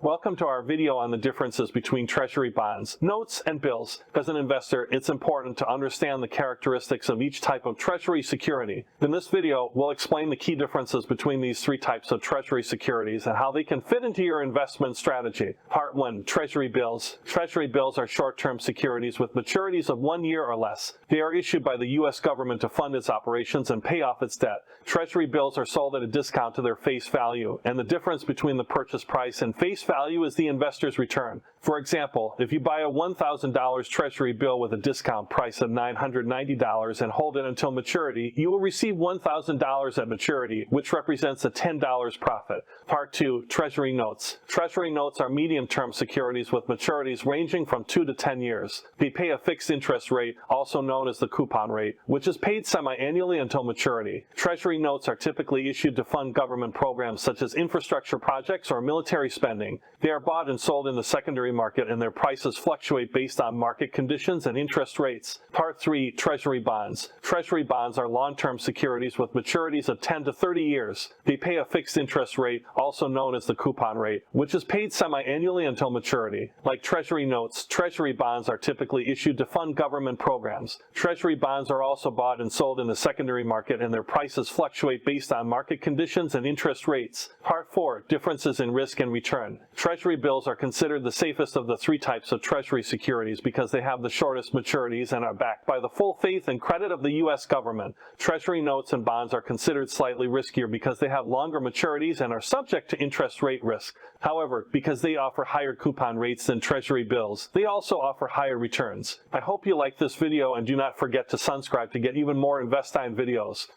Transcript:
Welcome to our video on the differences between Treasury bonds, notes, and bills. As an investor, it's important to understand the characteristics of each type of Treasury security. In this video, we'll explain the key differences between these three types of Treasury securities and how they can fit into your investment strategy. Part 1. Treasury bills. Treasury bills are short-term securities with maturities of 1 year or less. They are issued by the U.S. government to fund its operations and pay off its debt. Treasury bills are sold at a discount to their face value, and the difference between the purchase price and face value is the investor's return. For example, if you buy a $1,000 Treasury bill with a discount price of $990 and hold it until maturity, you will receive $1,000 at maturity, which represents a $10 profit. Part 2. Treasury notes. Treasury notes are medium-term securities with maturities ranging from 2 to 10 years. They pay a fixed interest rate, also known as the coupon rate, which is paid semi-annually until maturity. Treasury notes are typically issued to fund government programs such as infrastructure projects or military spending. They are bought and sold in the secondary market, and their prices fluctuate based on market conditions and interest rates. Part 3. Treasury bonds. Treasury bonds are long-term securities with maturities of 10 to 30 years. They pay a fixed interest rate, also known as the coupon rate, which is paid semi-annually until maturity. Like Treasury notes, Treasury bonds are typically issued to fund government programs. Treasury bonds are also bought and sold in the secondary market, and their prices fluctuate based on market conditions and interest rates. Part 4. Differences in risk and return. Treasury bills are considered the safest of the three types of Treasury securities because they have the shortest maturities and are backed by the full faith and credit of the U.S. government. Treasury notes and bonds are considered slightly riskier because they have longer maturities and are subject to interest rate risk. However, because they offer higher coupon rates than Treasury bills, they also offer higher returns. I hope you liked this video, and do not forget to subscribe to get even more InvestTime videos.